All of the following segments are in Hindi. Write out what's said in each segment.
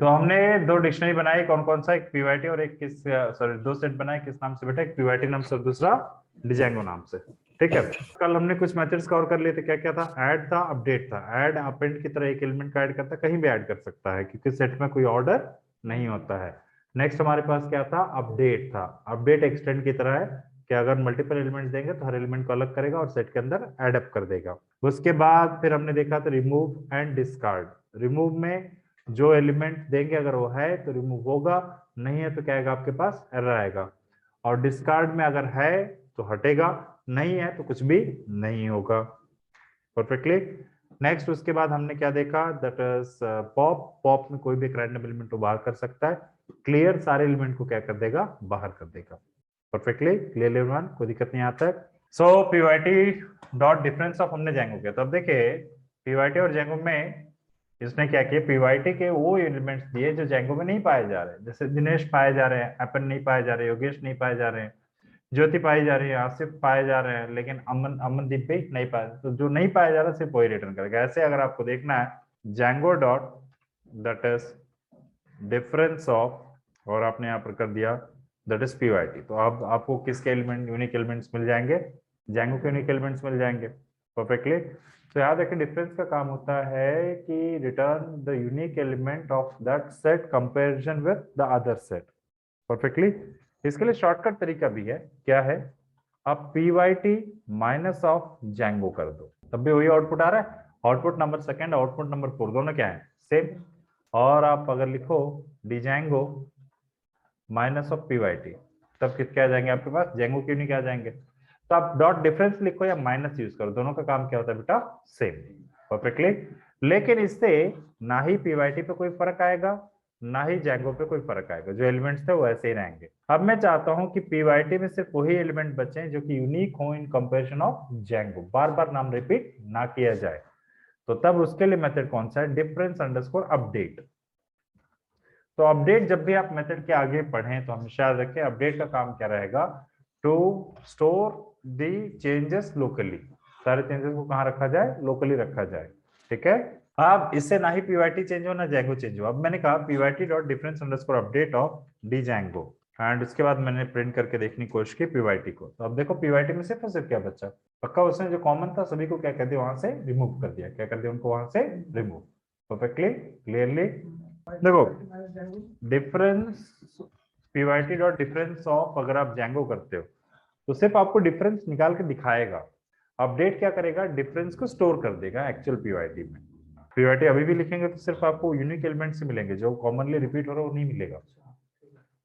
तो हमने दो डिक्शनरी बनाई, कौन कौन सा, एक पीवाईटी और एक किस, सॉरी दो सेट बनाए, किस नाम से बेटा, एक पीवाईटी नाम से और दूसरा डिजेंगो नाम से। ठीक है, कल हमने कुछ मेथड्स कवर कर लिए थे। क्या क्या था, ऐड था, अपडेट था। ऐड अपेंड की तरह एक एलिमेंट का ऐड करता है, कहीं भी ऐड कर सकता है क्योंकि सेट में कोई ऑर्डर नहीं होता है। नेक्स्ट हमारे पास क्या था, अपडेट था। अपडेट एक्सटेंड की तरह है कि अगर मल्टीपल एलिमेंट्स देंगे तो हर एलिमेंट को अलग करेगा और सेट के अंदर एड अप कर देगा। उसके बाद फिर हमने देखा था रिमूव एंड डिस्कार्ड। रिमूव में जो एलिमेंट देंगे अगर वो है तो रिमूव होगा, नहीं है तो क्या आएगा आपके पास, एरर आएगा। और डिस्कार्ड में अगर है तो हटेगा, नहीं है तो कुछ भी नहीं होगा। परफेक्टली। नेक्स्ट उसके बाद हमने क्या देखा, दैट इज पॉप। पॉप में कोई भी एक रैंडम एलिमेंट को बाहर कर सकता है, क्लियर सारे एलिमेंट को क्या कर देगा, बाहर कर देगा। परफेक्टली क्लियर एवरीवन, कोई दिक्कत नहीं आता है। सो पीवाईटी डॉट डिफरेंस ऑफ हमने जेंगो किया। तो अब देखिए पीवाईटी और जेंगो में इसने क्या किया, पीवाईटी के वो एलिमेंट्स दिए जो जेंगो में नहीं पाए जा रहे, जैसे दिनेश पाए जा रहे हैं, अपन नहीं पाए जा रहे, योगेश नहीं पाए जा रहे हैं, ज्योति पाई जा रही है, आसिफ पाए जा रहे हैं, लेकिन अमनदीप भी नहीं पाए। तो जो नहीं पाया जा रहा सिर्फ वही रिटर्न करेगा। ऐसे अगर आपको देखना है Django dot that is difference of, और आपने यहाँ पर कर दिया दैट इज पीवाईटी, तो अब आपको किसके एलिमेंट, यूनिक एलिमेंट्स मिल जाएंगे, जेंगो के यूनिक एलिमेंट्स मिल जाएंगे। परफेक्टली। तो याद रखिए डिफरेंस का काम होता है कि return the unique element of that set comparison with the other set. Perfectly. इसके लिए शॉर्टकट तरीका भी है, क्या है, आप पीवाईटी माइनस ऑफ जेंगो कर दो, तब भी वही आउटपुट आ रहा है। Output number second, output number 4 दोनों क्या है, सेम। और आप अगर लिखो डिजेंगो माइनस ऑफ पीवाईटी, तब किसके आ जाएंगे आपके पास, जेंगो क्यों नहीं आ जाएंगे। तो आप डॉट डिफरेंस लिखो या माइनस यूज करो, दोनों का काम क्या होता है बेटा, सेम। परफेक्टली। लेकिन इससे ना ही पीवाईटी पे कोई फर्क आएगा, ना ही जेंगो पे कोई फर्क आएगा, जो एलिमेंट्स थे वो ऐसे ही रहेंगे। अब मैं चाहता हूं कि पीवाईटी में सिर्फ वही एलिमेंट बचे जो कि यूनिक हो इन कंपैरिजन ऑफ जेंगो, बार बार नाम रिपीट ना किया जाए। तो तब उसके लिए मेथड कौन सा है, डिफरेंस अंडरस्कोर अपडेट। तो अपडेट जब भी आप मेथड के आगे पढ़ें तो हमेशा याद रखें अपडेट का काम क्या रहेगा, to store the changes locally. सारे चेंजेस को कहां रखा जाए, लोकली रखा जाए। ठीक है। अब इससे ना ही पीवाईटी चेंज हो ना जेंगो चेंज हो। अब मैंने कहा PYT dot difference underscore update of Django, and उसके बाद मैंने प्रिंट करके देखने की कोशिश की पीवाईटी को। तो अब देखो पीवाईटी में सिर्फ और सिर्फ क्या बचा, पक्का उसने जो कॉमन था सभी को क्या कर दिया, वहां से रिमूव कर दिया। क्या कर दिया उनको वहां से रिमूव। Perfectly clearly. देखो difference PYT dot difference of अगर आप जेंगो करते हो तो सिर्फ आपको डिफरेंस निकाल के दिखाएगा। अपडेट क्या करेगा, डिफरेंस को स्टोर कर देगा एक्चुअल पीवाईटी में। पीवाईटी अभी भी लिखेंगे तो सिर्फ आपको यूनिक एलिमेंट से मिलेंगे, जो कॉमनली रिपीट हो रहा है वो नहीं मिलेगा।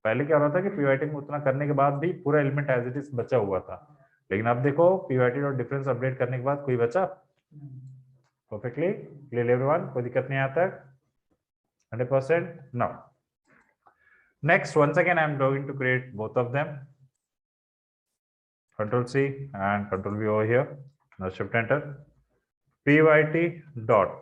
पहले क्या हो रहा था कि पीवाईटी में उतना करने के बाद भी पूरा एलिमेंट एज इट इज बचा हुआ था, लेकिन अब देखो पीवाईटी डॉट डिफरेंस अपडेट करने के बाद कोई बचा। परफेक्टली क्लियर एवरीवन, कोई दिक्कत नहीं आता है, 100%। Now next, once again I am going to create both of them, control C and control V over here, now shift enter, pyt dot,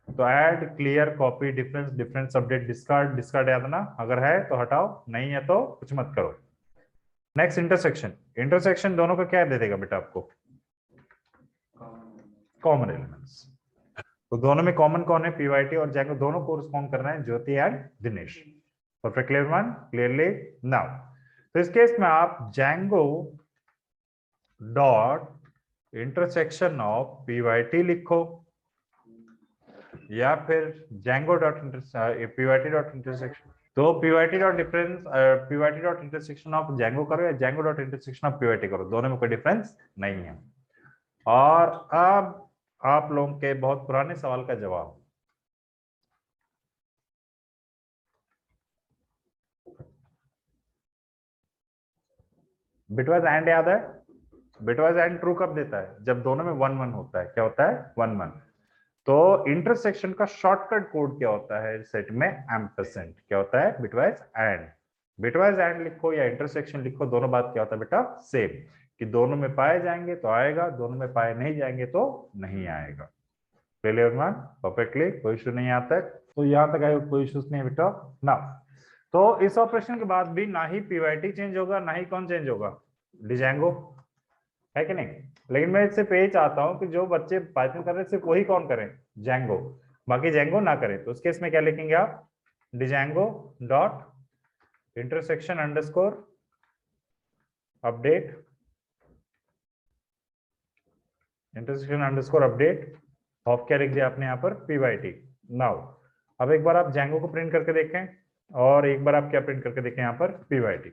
तो add clear copy difference, difference update discard, discard याद ना, अगर है तो हटाओ, नहीं है तो कुछ मत करो। नेक्स्ट इंटरसेक्शन, इंटरसेक्शन दोनों का क्या दे देगा बेटा आपको, कॉमन एलिमेंट्स। तो दोनों में कॉमन कौन है, पीवाईटी और जेंगो दोनों कोरस्पॉन्ड कर रहे हैं Jyoti and Dinesh. Perfectly everyone, clearly. Now तो इस केस में आप Django dot intersection of PYT लिखो, या फिर Django dot PYT dot intersection. तो PYT dot difference, PYT dot intersection of Django करो या Django dot intersection of PYT करो, दोनों में कोई डिफरेंस नहीं है। और अब आप लोगों के बहुत पुराने सवाल का जवाब, बिटवाइज एंड याद है, बिटवाइज एंड ट्रू कब देता है, जब दोनों में 1 1 होता है। क्या होता है, 1 1। तो इंटरसेक्शन का शॉर्टकट कोड क्या होता है सेट में, एम्परसेंड। क्या होता है, बिटवाइज एंड। बिटवाइज एंड लिखो या इंटरसेक्शन लिखो, दोनों बात क्या होता है बेटा, सेम, कि दोनों में पाए जाएंगे तो आएगा, दोनों में पाए नहीं जाएंगे तो नहीं आएगा। क्लियर मान, परफेक्टली, कोई इशू नहीं आता है। तो यहां तक आए, कोई इशूज नहीं बेटा ना। तो इस ऑपरेशन के बाद भी ना ही पीवाईटी चेंज होगा, ना ही कौन चेंज होगा, डिजेंगो, है कि नहीं। लेकिन मैं सिर्फ यही चाहता हूं कि जो बच्चे पाइथन कर रहे हैं सिर्फ वही कौन करें, जैंगो, बाकी जैंगो ना करें। तो उस केस में क्या लिखेंगे आप, Django dot intersection underscore update, intersection underscore update of क्या लिख दिया आपने यहाँ पर, पीवाईटी। नाउ अब एक बार आप जैंगो को प्रिंट करके देखें और एक बार आप क्या प्रिंट करके देखें यहाँ पर, पीवाईटी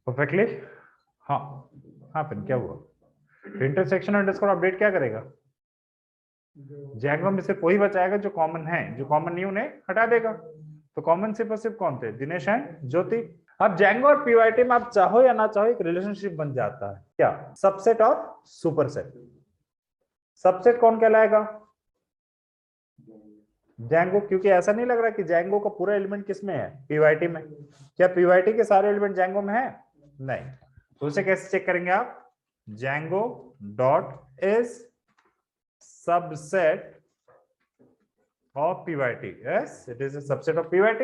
परफेक्टली। हाँ हाँ, फिर क्या हुआ, इंटरसेक्शन अंडरस्कोर अपडेट क्या करेगा, जैंगो में सिर्फ वही बचाएगा जो कॉमन है, जो कॉमन नहीं उन्हें हटा देगा। तो कॉमन सिर्फ और सिर्फ कौन थे, दिनेश एंड ज्योति। अब जैंगो और पीवाईटी में आप चाहो या ना चाहो एक रिलेशनशिप बन जाता है, क्या, सबसेट और सुपरसेट। सबसेट कौन कहलाएगा, जैंगो, क्योंकि ऐसा नहीं लग रहा कि जैंगो का पूरा एलिमेंट किसमें है, पीवाईटी में। क्या पीवाईटी के सारे एलिमेंट जैंगो में है, नहीं। तो उसे कैसे चेक करेंगे आप, Django dot is subset of pyt, yes it is a subset of pyt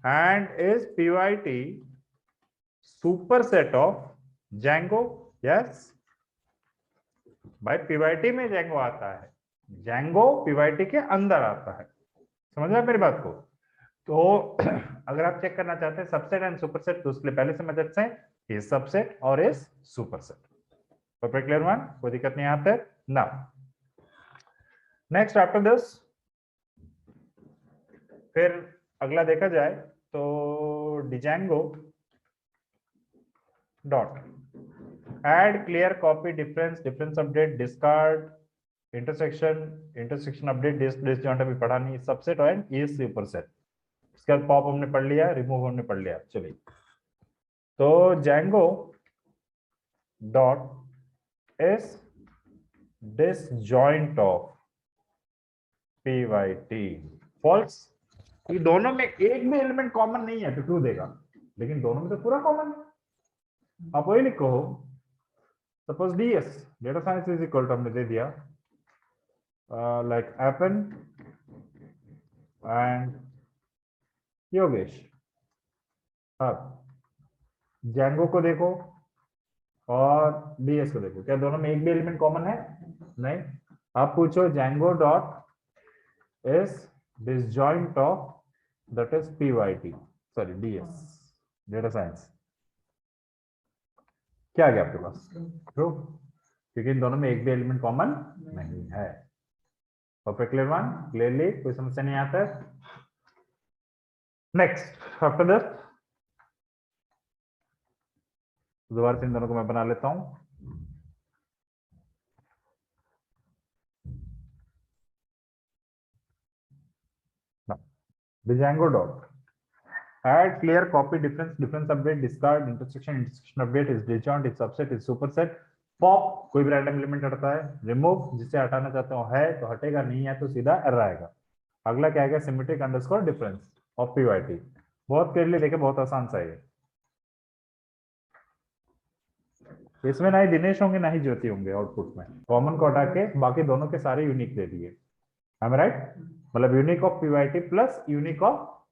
and is pyt superset of django, yes भाई pyt में django आता है, django pyt के अंदर आता है, समझ रहे मेरी बात को। तो अगर आप चेक करना चाहते हैं सबसेट एंड सुपरसेट तो उसके लिए पहले से मेथड से इज सबसेट और is superset, perfect clear one, कोई दिक्कत नहीं आते। नाउ नेक्स्ट आफ्टर दिस, फिर अगला देखा जाए तो Django dot add clear copy difference, difference update discard intersection, intersection update disjoint अभी पढ़ा नहीं, सबसेट एंड इज सुपरसेट। इसके बाद पॉप हमने पढ़ लिया, रिमूव हमने पढ़ लिया। चलिए तो Django dot is disjoint of PYT false, ये दोनों में एक भी एलिमेंट कॉमन नहीं है तो ट्रू देगा, लेकिन दोनों में तो पूरा कॉमन है। आप वही लिखो, suppose DS data science is equal to हमने दे दिया लाइक एपन एंड योगेश। अब जैंगो को देखो और डीएस को देखो, क्या दोनों में एक भी एलिमेंट कॉमन है, नहीं। आप पूछो Django dot is disjoint of that is pyt, sorry ds data science, क्या आ गया आपके पास, ट्रू, क्योंकि इन दोनों में एक भी एलिमेंट कॉमन नहीं है। परफेक्ट क्लियर वन, क्लियरली कोई समस्या नहीं आता है। नेक्स्ट आफ्टर दैट दोबारा से इन दोनों को मैं बना लेता हूं। Django dot add clear copy difference, difference update discard intersection, intersection update is disjoint, is subset, is superset, pop कोई भी रैंडम एलिमेंट हटता है, remove जिसे हटाना चाहते हो है तो हटेगा, नहीं है तो सीधा एरर आएगा। अगला क्या आएगा, सिमेट्रिक अंडरस्कोर डिफरेंस ऑफ पीवाईटी। बहुत क्लियरली देखे, बहुत आसान सा है। इसमें ना ही दिनेश होंगे ना ही ज्योति होंगे, आउटपुट में कॉमन को हटा के बाकी दोनों के सारे यूनिक दे दिए, am I right? मतलब unique of PYT plus unique of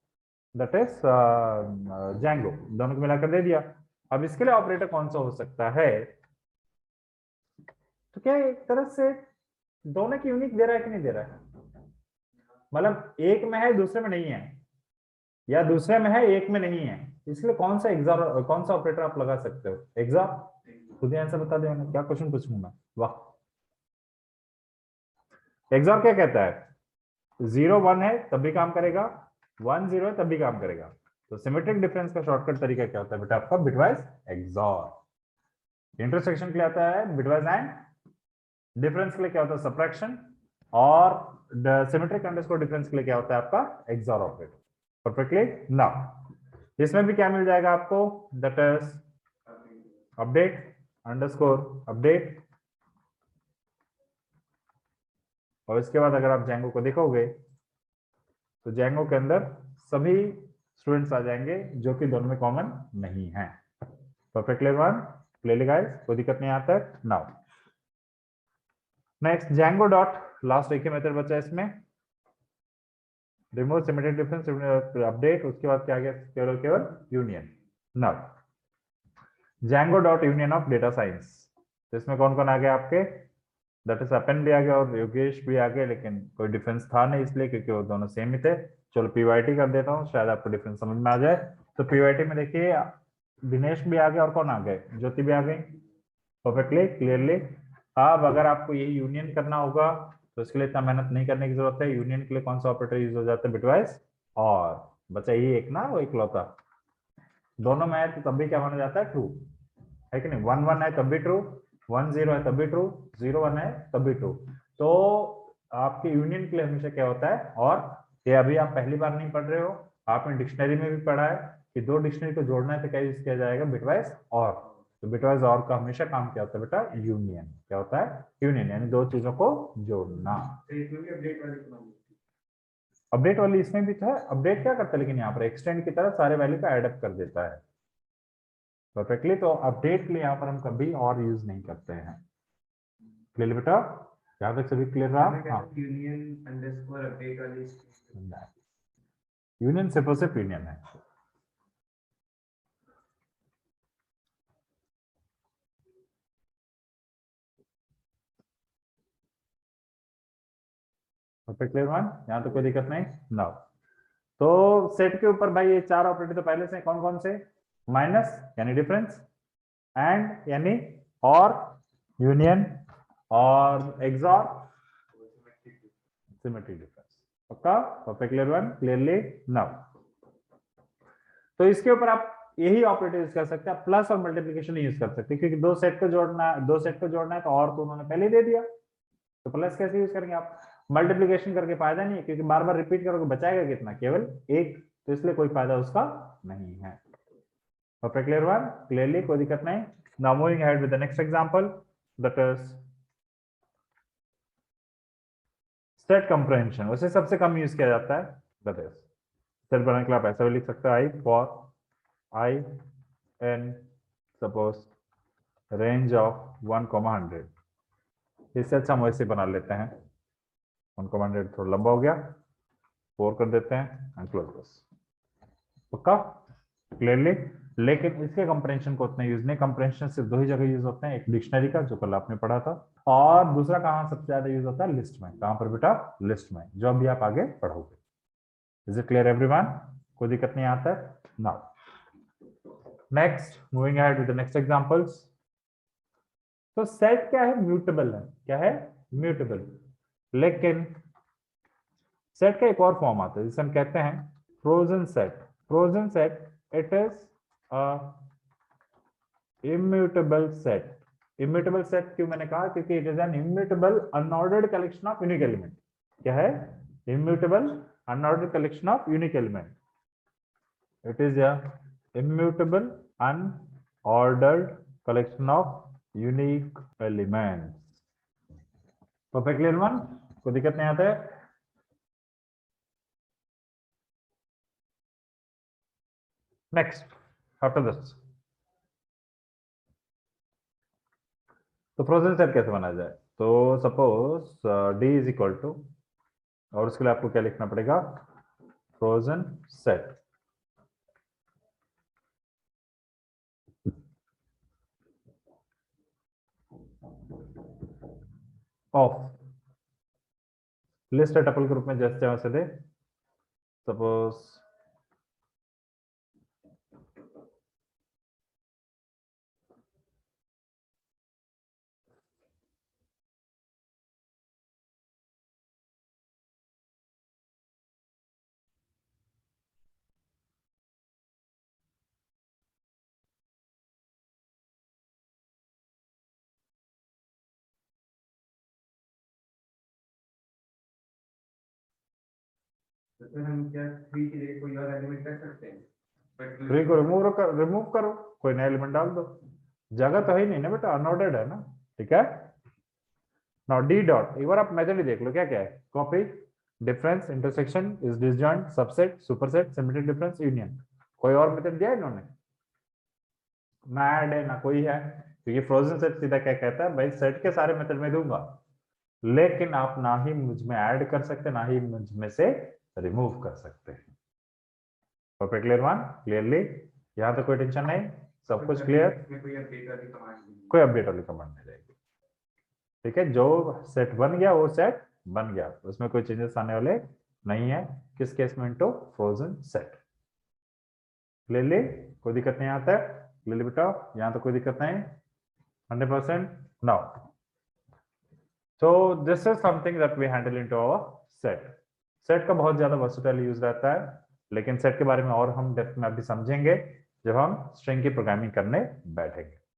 that is Django, दोनों को मिलाकर दे दिया। अब इसके लिए ऑपरेटर कौन सा हो सकता है, तो क्या एक तरह से दोनों की यूनिक दे रहा है कि नहीं दे रहा है, मतलब एक में है दूसरे में नहीं है, या दूसरे में है एक में नहीं है, इसलिए कौन सा एग्जॉर, कौन सा ऑपरेटर आप लगा सकते हो, एग्जॉर। खुद ही आंसर बता देना, क्या क्वेश्चन पूछूंगा मैं, वाह। एग्जॉर क्या कहता है, 0 1 है तब भी काम करेगा, 1 0 है तब भी काम करेगा। तो सिमेट्रिक डिफरेंस का शॉर्टकट तरीका क्या होता है बेटा आपका, बिटवाइज एग्जॉर। इंटरसेक्शन के लिए आता है बिटवाइज एंड, डिफरेंस के लिए क्या होता है सब्ट्रैक्शन, और सिमेट्रिक अंडरस्कोर डिफरेंस के लिए क्या होता है आपका एक्सॉर ऑपरेटर। परफेक्टली। नाउ इसमें भी क्या मिल जाएगा आपको, that is update underscore update, और इसके बाद अगर आप जैंगो को देखोगे तो जैंगो के अंदर सभी स्टूडेंट्स आ जाएंगे जो कि दोनों में कॉमन नहीं है। Perfect clear one, clearly guys, कोई दिक्कत नहीं आता है। Now next Django dot, last एक ही मेथड बचा है इसमें, रिमूव सिमेट्रिक डिफरेंस अपडेट, उसके बाद क्या आ गया, केवल union. Now Django dot union of data science. तो इसमें कौन कौन आ गया आपके, दैट इज अपन भी आ गया और योगेश भी आ गया, लेकिन कोई डिफरेंस था नहीं इसलिए क्योंकि वो दोनों सेम ही थे। चलो पीवाईटी कर देता हूँ, शायद आपको डिफरेंस समझ में आ जाए। तो पीवाईटी में देखिए दिनेश भी आ गया और कौन आ गए, ज्योति भी आ गई। Perfectly clearly. अब अगर आपको ये यूनियन करना होगा तो इसके लिए इतना मेहनत नहीं करने की जरूरत है। यूनियन के लिए कौन सा ऑपरेटर यूज हो जाता है, बिटवाइज और। बचा ये एक ना, वो इकलौता। दोनों में है तो तब भी क्या माना जाता है, ट्रू है कि नहीं। 1 1 है तब भी ट्रू, 1 0 है तब भी ट्रू, 0 1 है तब भी ट्रू। तो आपके यूनियन के लिए हमेशा क्या होता है, और ये अभी आप पहली बार नहीं पढ़ रहे हो, आपने डिक्शनरी में भी पढ़ा है कि दो डिक्शनरी को जोड़ना है तो क्या यूज किया जाएगा, बिटवाइज और। तो बिटवाइज और का हमेशा काम क्या होता है बेटा, यूनियन। क्या होता है, यूनियन, यानी दो चीजों को जोड़ना। अपडेट वाली इसमें भी तो है। अपडेट क्या करता है लेकिन यहाँ पर एक्सटेंड की तरह सारे वैल्यू का एडअप कर देता है। परफेक्टली। तो अपडेट के लिए यहाँ पर हम कभी और यूज नहीं करते हैं। क्लियर बेटा, यहाँ तक सभी क्लियर रहा। हाँ, यूनियन अंडरस्कोर अपडेट वाली यूनियन सिर्फ और सिर्फ यूनियन है। क्लियर वन, यहाँ तो कोई दिक्कत नहीं ना। तो सेट के ऊपर भाई ये चार ऑपरेटर तो पहले से कौन कौन से, माइनस यानी डिफरेंस, एंड यानी और, यूनियन और एक्सॉर, सिमेट्री डिफरेंस। पक्का, perfect clear one, clearly now. तो इसके ऊपर आप यही ऑपरेटर यूज कर सकते हैं, प्लस और मल्टीप्लीकेशन नहीं यूज कर सकते क्योंकि दो सेट को जोड़ना है तो और तो उन्होंने पहले दे दिया। तो प्लस कैसे यूज करेंगे आप, मल्टीप्लीकेशन करके फायदा नहीं है क्योंकि बार बार रिपीट करोगे, बचाएगा कितना, केवल एक, तो इसलिए कोई फायदा उसका नहीं है। परफेक्ट क्लियर वन, क्लियरली, कोई दिक्कत नहीं। Now moving ahead with the next example, that is set comprehension. उसे सबसे कम यूज किया जाता है, दैट इज सेट बनाने के लिए आप ऐसा भी लिख सकते हो, i for i in suppose range of 1,100। इससे अच्छा हम वैसे बना लेते हैं, 1,100 थोड़ा लंबा हो गया, 4 कर देते हैं एंड क्लोज दिस। पक्का, क्लियरली। लेकिन इसके कंप्रेंशन को उतना यूज नहीं, कंप्रेंशन सिर्फ दो ही जगह यूज होते हैं, एक डिक्शनरी का जो कल आपने पढ़ा था, और दूसरा कहाँ सबसे ज्यादा यूज होता है, लिस्ट में। कहां पर बेटा, लिस्ट में, जो अभी आप आगे पढ़ोगे। इज इट क्लियर एवरीवन, कोई दिक्कत नहीं आता है। Now next, moving ahead with the next examples. तो सेट क्या है, म्यूटेबल है। क्या है, म्यूटेबल। लेकिन सेट का एक और फॉर्म आता है जिसे हम कहते हैं frozen set. Frozen set, it is a immutable set. Immutable set क्यों मैंने कहा, क्योंकि it is an immutable unordered collection of unique element. क्या है, immutable unordered collection of unique element. It is a immutable unordered collection of unique element. Perfect clear one, कोई दिक्कत नहीं आता है। नेक्स्ट आफ्टर दिस, तो फ्रोजन सेट कैसे बनाया जाए। तो suppose D is equal to, और उसके लिए आपको क्या लिखना पड़ेगा, frozen set of list tuple group में जैसे वैसे दे। सपोज तो हम क्या 3 की जगह कोई और एलिमेंट कर सकते हैं, थ्री को रिमूव करो, कोई नया एलिमेंट डाल दो। जगह तो है ही नहीं ना बेटा, अनऑर्डर्ड है ना। ठीक है, नाउ डी डॉट, एक बार आप मेथड ही देख लो क्या क्या है, copy, difference, intersection, is disjoint, subset, superset, symmetric difference, union. कोई और मेथड दिया इन्होंने, ना ऐड है ना कोई है, क्योंकि फ्रोजन सेट सीधा क्या कहता है, भाई सेट के सारे मेथड में दूंगा, लेकिन आप ना ही मुझ में ऐड कर सकते ना ही मुझ में से रिमूव कर सकते हैं। परफेक्ट क्लियर वन, क्लियरली, यहां तो कोई टेंशन नहीं। सब कुछ क्लियर? इसमें कोई अपडेट वाली कमांड नहीं कोई अपडेट वाली कमांड नहीं रहेगी। ठीक है, जो सेट बन गया वो सेट बन गया, उसमें कोई चेंजेस आने वाले नहीं है। किस केस में? Into frozen set. क्लियरली? कोई दिक्कत नहीं आता है? क्लियरली बेटा, यहाँ तो कोई दिक्कत नहीं? 100%? Now so this is something that we handle into our set. Set का बहुत ज्यादा वर्सेटाइल यूज रहता है, लेकिन सेट के बारे में और हम डेप्थ में अभी समझेंगे जब हम स्ट्रिंग की प्रोग्रामिंग करने बैठेंगे।